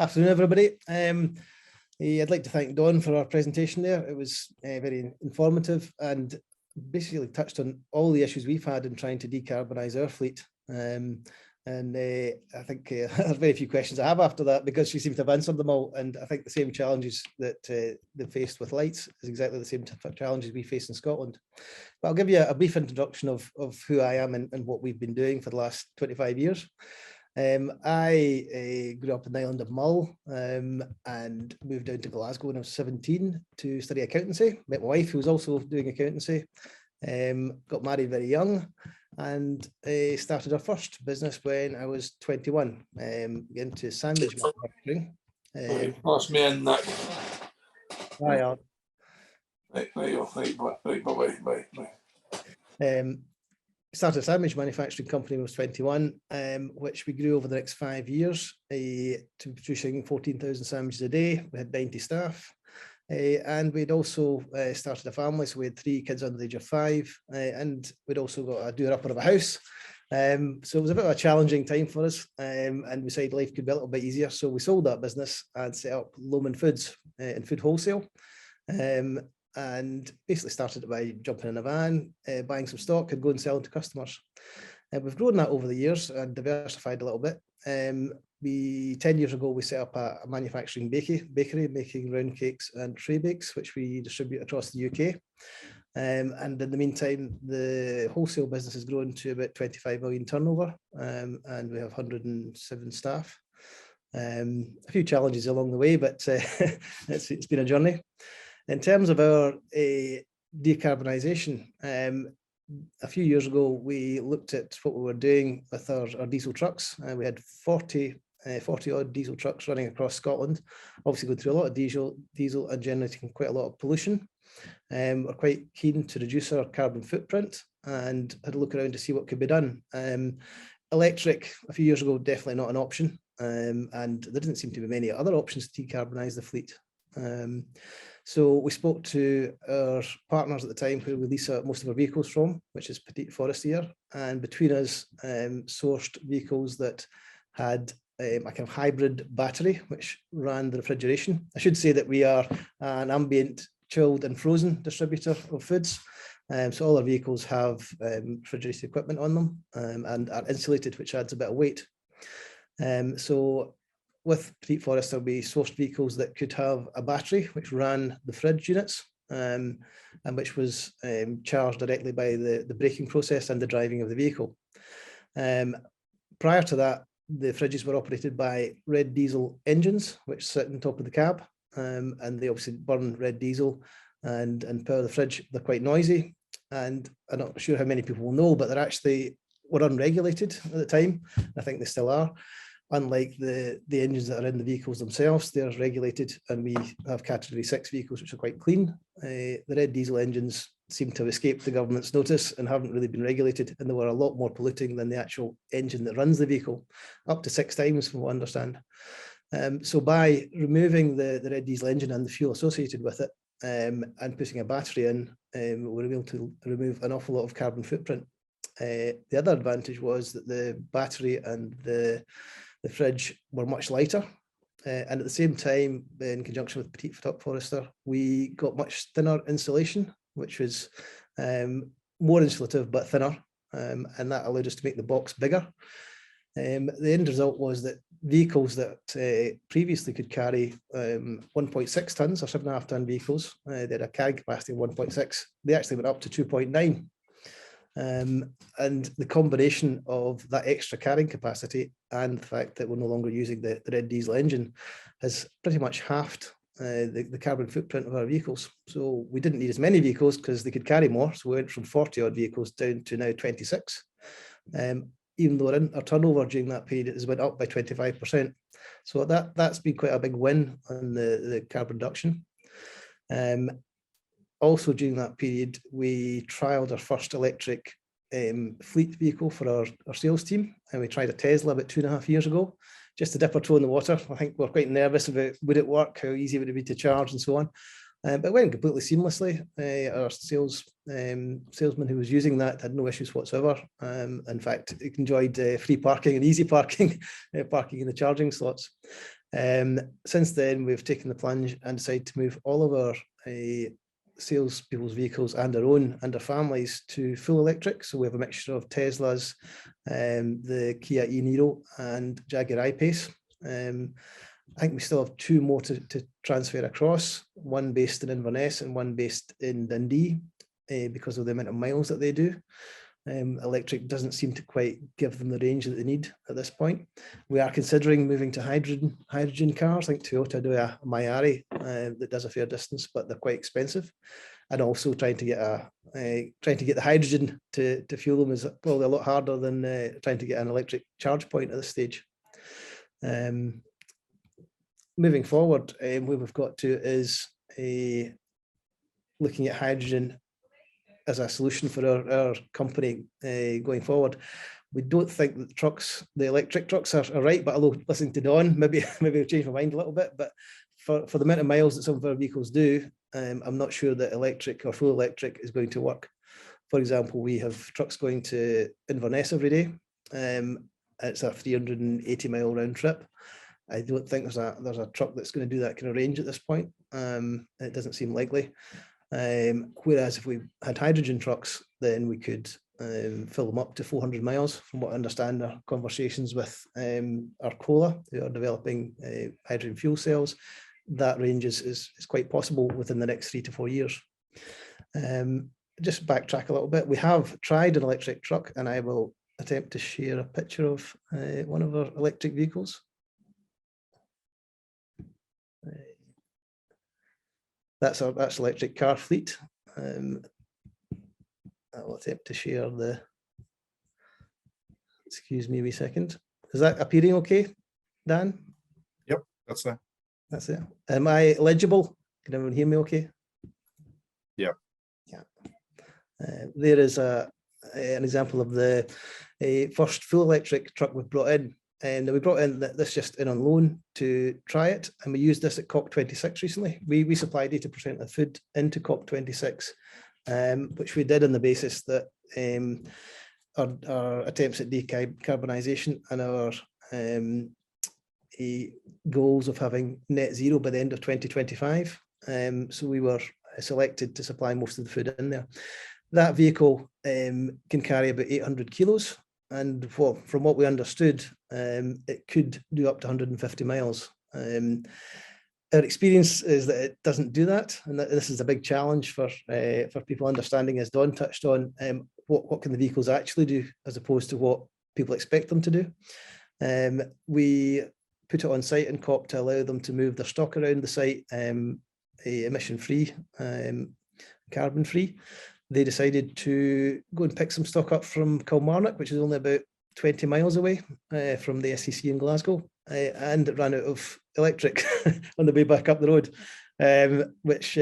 Afternoon, everybody. I'd like to thank Dawn for our presentation there. It was very informative and basically touched on all the issues we've had in trying to decarbonise our fleet. I think there's very few questions I have after that, because she seemed to have answered them all. And I think the same challenges that they faced with lights is exactly the same challenges we face in Scotland. But I'll give you a brief introduction of who I am and what we've been doing for the last 25 years. I grew up in the island of Mull and moved down to Glasgow when I was 17 to study accountancy. Met my wife, who was also doing accountancy. Got married very young and started our first business when I was 21, into sandwich manufacturing. Pass me in, Nick. Right, bye. Started a sandwich manufacturing company when I was 21, which we grew over the next 5 years to producing 14,000 sandwiches a day. We had 90 staff. And we'd also started a family, so we had 3 kids under the age of 5, and we'd also got a doer-upper of a house. So it was a bit of a challenging time for us, and we decided life could be a little bit easier. So we sold that business and set up Lomond Foods in food wholesale, and basically started by jumping in a van, buying some stock and going and selling to customers. And we've grown that over the years and diversified a little bit. 10 years ago, we set up a manufacturing bakery making round cakes and tray bakes, which we distribute across the UK. And in the meantime, the wholesale business has grown to about 25 million turnover, and we have 107 staff. A few challenges along the way, but it's been a journey. In terms of our decarbonisation, a few years ago, we looked at what we were doing with our diesel trucks. We had 40 odd diesel trucks running across Scotland, obviously going through a lot of diesel and generating quite a lot of pollution. We're quite keen to reduce our carbon footprint and had a look around to see what could be done. Electric, a few years ago, definitely not an option, and there didn't seem to be many other options to decarbonise the fleet. So we spoke to our partners at the time who we lease most of our vehicles from, which is Petite Forestier, and between us sourced vehicles that had a kind of hybrid battery which ran the refrigeration. I should say that we are an ambient, chilled and frozen distributor of foods. So all our vehicles have refrigerated equipment on them and are insulated, which adds a bit of weight. So with Petite Forestier, we sourced vehicles that could have a battery which ran the fridge units and which was charged directly by the braking process and the driving of the vehicle. Prior to that, the fridges were operated by red diesel engines, which sit on top of the cab, and they obviously burn red diesel and power the fridge. They're quite noisy, and I'm not sure how many people will know, but they actually were unregulated at the time. I think they still are. Unlike the engines that are in the vehicles themselves, they're regulated, and we have category 6 vehicles, which are quite clean. The red diesel engines seem to have escaped the government's notice and haven't really been regulated, and they were a lot more polluting than the actual engine that runs the vehicle, up to 6 times from what I understand. So by removing the red diesel engine and the fuel associated with it, and putting a battery in, we were able to remove an awful lot of carbon footprint. The other advantage was that the battery and the fridge were much lighter, and at the same time, in conjunction with Petite Forestier, we got much thinner insulation, which was more insulative but thinner, and that allowed us to make the box bigger. The end result was that vehicles that previously could carry 1.6 tons or 7.5 ton vehicles, they had a carrying capacity of 1.6, they actually went up to 2.9. And the combination of that extra carrying capacity and the fact that we're no longer using the red diesel engine has pretty much halved the carbon footprint of our vehicles. So we didn't need as many vehicles because they could carry more. So we went from 40 odd vehicles down to now 26. Even though our turnover during that period has went up by 25%. So that's been quite a big win on the carbon reduction. Also during that period, we trialled our first electric fleet vehicle for our sales team, and we tried a Tesla about 2.5 years ago, just to dip our toe in the water. I think we're quite nervous about would it work, how easy would it be to charge and so on. But it went completely seamlessly. Our salesman who was using that had no issues whatsoever. In fact, he enjoyed free parking and easy parking, parking in the charging slots. Since then, we've taken the plunge and decided to move all of our salespeople's vehicles and our own and our families to full electric. So we have a mixture of Teslas, the Kia e-Niro and Jaguar I-Pace. I think we still have 2 more to transfer across, one based in Inverness and one based in Dundee, because of the amount of miles that they do. Electric doesn't seem to quite give them the range that they need at this point. We are considering moving to hydrogen cars. I think Toyota do a Miari that does a fair distance, but they're quite expensive. And also trying to get the hydrogen to fuel them is probably a lot harder than trying to get an electric charge point at this stage. Moving forward, what we've got to is looking at hydrogen as a solution for our company going forward. We don't think that the electric trucks are right, but although listening to Don, maybe I've changed my mind a little bit, but for the amount of miles that some of our vehicles do, I'm not sure that electric or full electric is going to work. For example, we have trucks going to Inverness every day. It's a 380-mile round trip. I don't think there's a truck that's going to do that kind of range at this point. It doesn't seem likely. Whereas if we had hydrogen trucks, then we could fill them up to 400 miles. From what I understand, our conversations with Arcola, who are developing hydrogen fuel cells, that range is quite possible within the next 3 to 4 years. Just backtrack a little bit. We have tried an electric truck, and I will attempt to share a picture of one of our electric vehicles. That's our electric car fleet. I will attempt to share excuse me a wee second. Is that appearing okay, Dan? Yep, that's that. That's it. Am I legible? Can everyone hear me okay? Yeah. Yeah. There is an example of the first full electric truck we've brought in. And we brought this just in on loan to try it, and we used this at COP26 recently. We supplied 80% of food into COP26, which we did on the basis that our attempts at decarbonisation and our goals of having net zero by the end of 2025. So we were selected to supply most of the food in there. That vehicle can carry about 800 kilos. And from what we understood, it could do up to 150 miles. Our experience is that it doesn't do that, and that this is a big challenge for people understanding, as Don touched on, what can the vehicles actually do as opposed to what people expect them to do. We put it on site in COP to allow them to move their stock around the site, emission-free, carbon-free. They decided to go and pick some stock up from Kilmarnock, which is only about 20 miles away from the SEC in Glasgow, and it ran out of electric on the way back up the road, which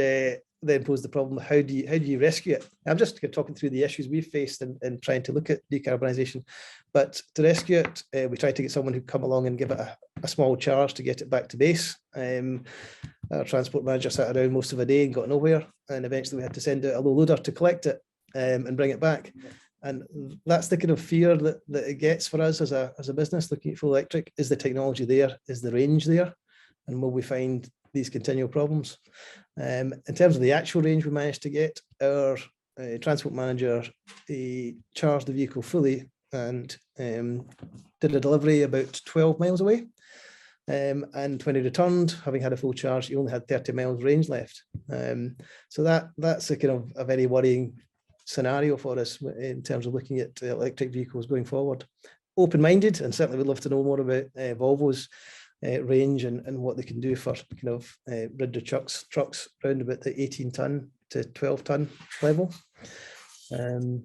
then posed the problem: how do you rescue it? I'm just talking through the issues we've faced in trying to look at decarbonisation. But to rescue it, we tried to get someone who'd come along and give it a small charge to get it back to base. Our transport manager sat around most of a day and got nowhere, and eventually we had to send out a low loader to collect it and bring it back. And that's the kind of fear that it gets for us as a business looking at full electric. Is the technology there? Is the range there? And will we find these continual problems? In terms of the actual range we managed to get, our transport manager charged the vehicle fully and did a delivery about 12 miles away. And when he returned, having had a full charge, he only had 30 miles range left. So that's a kind of a very worrying scenario for us in terms of looking at electric vehicles going forward. Open-minded, and certainly would love to know more about Volvo's range and what they can do for kind of Ridley trucks around about the 18-ton to 12-ton level. In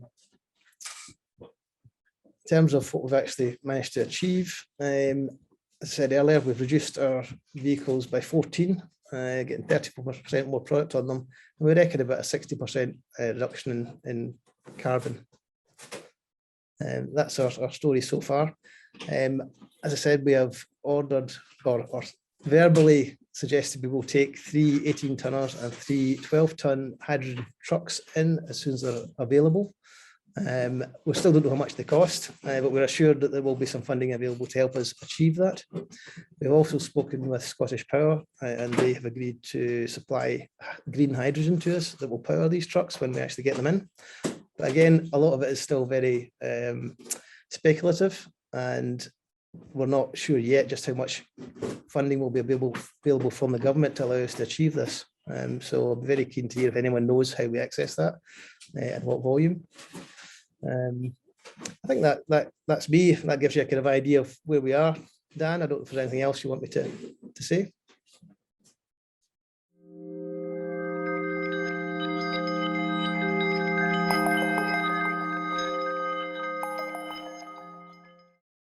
terms of what we've actually managed to achieve, as I said earlier, we've reduced our vehicles by 14, getting 30% more product on them. And we reckon about a 60% reduction in carbon. That's our story so far. As I said, we have ordered or verbally suggested we will take 3 18-tonners and 3 12-ton hydrogen trucks in as soon as they're available. We still don't know how much they cost, but we're assured that there will be some funding available to help us achieve that. We've also spoken with Scottish Power, and they have agreed to supply green hydrogen to us that will power these trucks when we actually get them in. But again, a lot of it is still very speculative, and we're not sure yet just how much funding will be available from the government to allow us to achieve this. So I'm very keen to hear if anyone knows how we access that and what volume. I think that's me. That gives you a kind of idea of where we are. Dan, I don't know if there's anything else you want me to say.